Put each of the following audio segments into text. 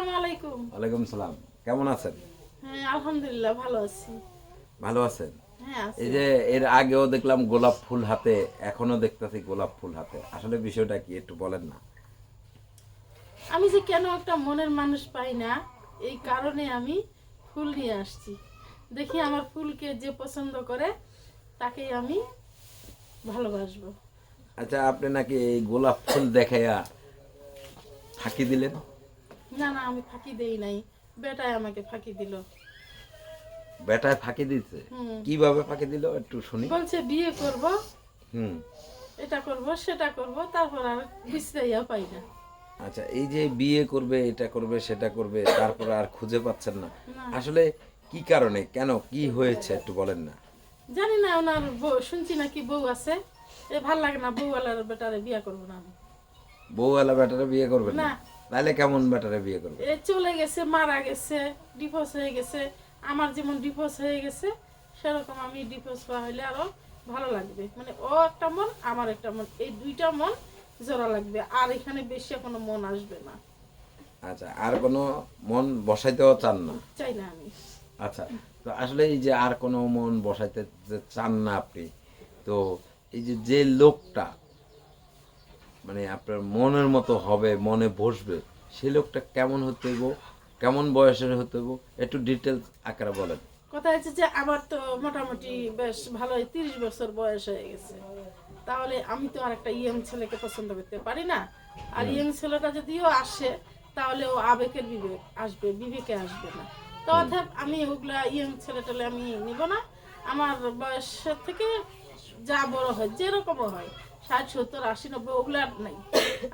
আসসালামু আলাইকুম। ওয়ালাইকুম সালাম। কেমন আছেন? হ্যাঁ, আলহামদুলিল্লাহ ভালো আছি। ভালো আছেন? হ্যাঁ, আছি। এই যে এর আগেও দেখলাম গোলাপ ফুল হাতে, এখনো দেখতেছি গোলাপ ফুল হাতে। আসলে বিষয়টা কি একটু বলেন না? আমি যে কেন একটা মনের মানুষ পাই না, এই কারণে আমি ফুল নিয়ে আসছি। দেখি আমার ফুলকে যে পছন্দ করে তাকেই আমি ভালোবাসবো। আচ্ছা, আপনি নাকি এই গোলাপ ফুল দেখাইয়া ফাঁকি দিলেন? না না, আমি ফাঁকি দেই নাই, বেটাই আমাকে ফাঁকি দিল। বেটায় ফাঁকি দিতে? হুম। কিভাবে ফাঁকি দিল একটু শুনি। বলছে বিয়ে করব, হুম। এটা করব সেটা করব, তারপর আর বিশ্রাইয়া পাই না। আচ্ছা, এই যে বিয়ে করবে, এটা করবে, সেটা করবে, তারপর আর খুঁজে পাচ্ছেন না, না, আসলে কি কারণে, কেন, কি হয়েছে একটু বলেন না? জানি না, ওনার বউ শুনছি নাকি বউ আছে। ভাল লাগে না, বউওয়ালার বেটারে বিয়ে করবো না আমি। বউওয়ালা বেটারে বিয়ে করবেন না? না, তাহলে কেমন বেটারে বিয়ে করবেন? এ চলে গেছে, মারা গেছে, ডিভোর্স হয়ে গেছে। আমার যেমন ডিভোর্স হয়ে গেছে, সেরকম আমি ডিভোর্স হওয়া হলে আরো ভালো লাগবে। মানে ও একটা মন, আমার একটা মন, এই দুইটা মন জোড়া লাগবে, আর এখানে বেশি কোনো মন আসবে না। আচ্ছা, আর কোনো মন বসাইতেও চান না? চাই না আমি। আচ্ছা, তো আসলে এই যে আর কোনো মন বসাইতে যে চান না আপনি, তো এই যে যে লোকটা মানে আপনার মনের মতো হবে, মনে বসবে, সেই লোকটা কেমন হতে হইব, কেমন বয়সের হতে হইব, একটু ডিটেলস আকারে বলেন। কথা হচ্ছে যে আমার তো মোটামুটি বেশ ভালোই 30 বছর বয়স হয়ে গেছে। তাহলে আমি তো আর একটা ইয়ং ছেলেকে পছন্দ করতে পারি না। আর ইয়ং ছেলেটা যদিও আসে, তাহলে ও আবেগের বিবেক আসবে, বিবেকে আসবে না। তো অর্থাৎ আমি ওগুলা ইয়ং ছেলেটালে আমি নিব না। আমার বয়সের থেকে যা বড় হয়, যেরকম হয়, 60, 70, 80, 90, ওগুলা আর নাই।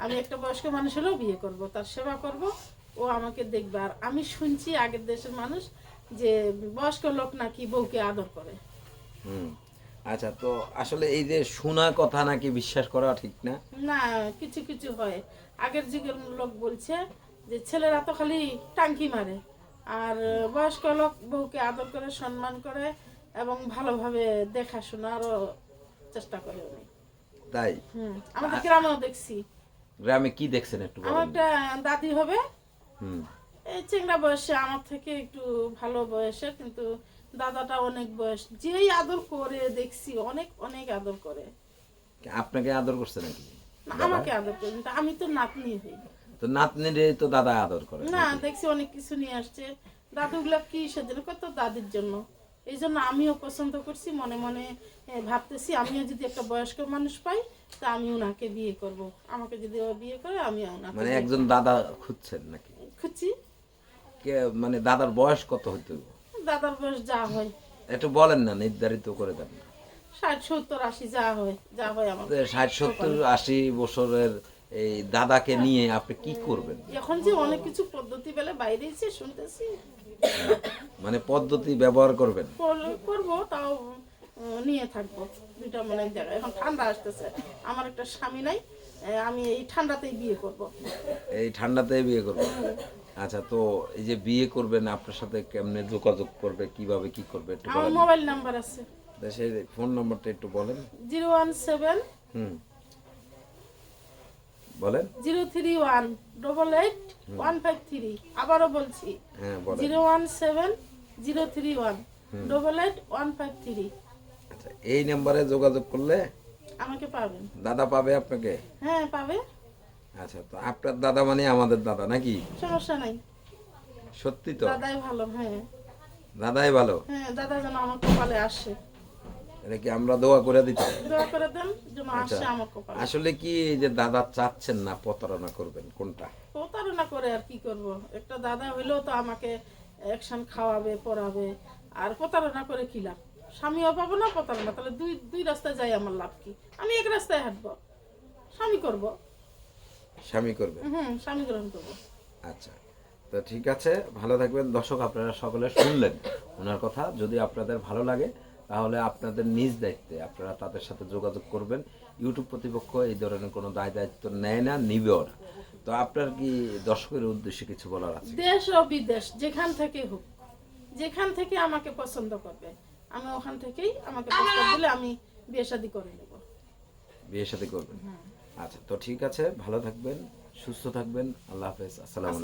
আমি একটা বয়স্ক মানুষ হলেও বিয়ে করব, তার সেবা করব, ও আমাকে দেখবে। আর আমি শুনছি আগের দেশের মানুষ যে বয়স্ক লোক নাকি বউকে আদর করে। হুম। আচ্ছা, তো আসলে এই যে শোনা কথা নাকি বিশ্বাস করা ঠিক না? না, কিছু কিছু হয়। আগের যুগের লোক বলছে যে ছেলেরা তো খালি টাঙ্কি মারে, আর বয়স্ক লোক বউকে আদর করে, সম্মান করে এবং ভালোভাবে দেখাশোনারও চেষ্টা করে উনি। তাই? আমাদের গ্রামেও দেখছি। গ্রামে কি দেখছেন একটু আমার বলেন? একটা দাদি হবে, হুম। এই চেংড়া বয়সে, আমার থেকে একটু ভালো বয়সের, কিন্তু দাদাটা অনেক বয়স, যেই আদর করে দেখছি, অনেক অনেক আদর করে। আপনাকে আদর করছে নাকি না, দাদা? আমাকে আদর করে, কিন্তু আমি তো নাতনি হই। তো নাতনিরে তো দাদা আদর করে না, নাকি? দেখছি অনেক কিছু নিয়ে আসছে। দাদুগুলা কি সেদিন কত দাদির জন্য। এই জন্য আমিও পছন্দ করছি, মনে মনে ভাবতেছি আমিও যদি একটা বয়স্ক মানুষ পাই, তা আমি ওনাকে বিয়ে করব। আমাকে যদি ও বিয়ে করে, আমি ওনাকে মানে বিয়ে একজন করব। দাদা খুঁজছেন নাকি? খুঁজছি। কে মানে দাদার বয়স কত হইতে হইব? দাদার বয়স যা হয়, একটু বলেন না, নির্ধারিত করে দেন না। 60, 70, 80, যা হয়, যা হয় আমার 60, 70, কপালে। 80 বছরের এই দাদাকে নিয়ে আপনি কি করবেন? এখন যে অনেক কিছু পদ্ধতি বেলে বাইরে এসে শুনতেছি, মানে পদ্ধতি ব্যবহার করবেন? করবো, তাও নিয়ে থাকবো দুইটা মনে এক জায়গায়। এখন ঠান্ডা আসতেছে, আমার একটা স্বামী নাই, আমি এই ঠান্ডাতেই বিয়ে করব। এই ঠান্ডাতে বিয়ে করবেন? আচ্ছা, তো এই যে বিয়ে করবেন, আপনার সাথে কেমনে যোগাযোগ করবে, কিভাবে কি করবে একটু আমার বলেন? মোবাইল নাম্বার আছে দেশের ফোন নাম্বারটা একটু বলেন। 017 হুম, বলেন। 031 88 153। আবারও বলছি, হ্যাঁ, বলেন। 017 031 88 153। আচ্ছা, এই নাম্বারে যোগাযোগ করলে আমাকে পাবেন। দাদা পাবে আপনাকে? হ্যাঁ, পাবে, আচ্ছা, তো আপনার দাদা মানে আমাদের দাদা নাকি? সমস্যা নাই। সত্যি তো? দাদাই ভালো, হ্যাঁ। দাদাই ভালো? হ্যাঁ, দাদা যেন আমার কপালে আসে, এটা কি আমরা দোয়া করে দিতে? দোয়া করে দেন যেন আচ্ছা, আসে আমার কপালে। আসলে কি এই যে দাদা চাচ্ছেন না প্রতারণা করবেন, কোনটা? প্রতারণা করে আর কি করব? একটা দাদা হইলেও তো আমাকে অ্যাকশন খাওয়াবে, পড়াবে। আর প্রতারণা করে কি লাভ? স্বামীও পাবো না, প্রতারণা, তাহলে দুই দুই রাস্তায় যাই, আমার লাভ কি? আমি এক রাস্তায় হাঁটবো, স্বামী করব। স্বামী করবে? স্বামী গ্রহণ করবো। আচ্ছা, তো ঠিক আছে, ভালো থাকবেন। দর্শক, আপনারা সকলে শুনলেন ওনার কথা। যদি আপনাদের ভালো লাগে, তাহলে আপনাদের নিজ দায়িত্বে আপনারা তাদের সাথে যোগাযোগ করবেন। ইউটিউব কর্তৃপক্ষ এই ধরনের কোনো দায় দায়িত্ব নেয় না, নিবেও না। তো আপনার কি দর্শকের উদ্দেশ্যে কিছু বলার আছে? দেশ ও বিদেশ যেখান থেকে হোক, যেখান থেকে আমাকে পছন্দ করবে, আমি ওখান থেকেই, আমাকে প্রস্তাব দিলে আমি বিয়ে শাদী করে নেব। বিয়ে শাদী করবেন? আচ্ছা, তো ঠিক আছে, ভালো থাকবেন, সুস্থ থাকবেন। আল্লাহ হাফেজ, আসসালামু আলাইকুম।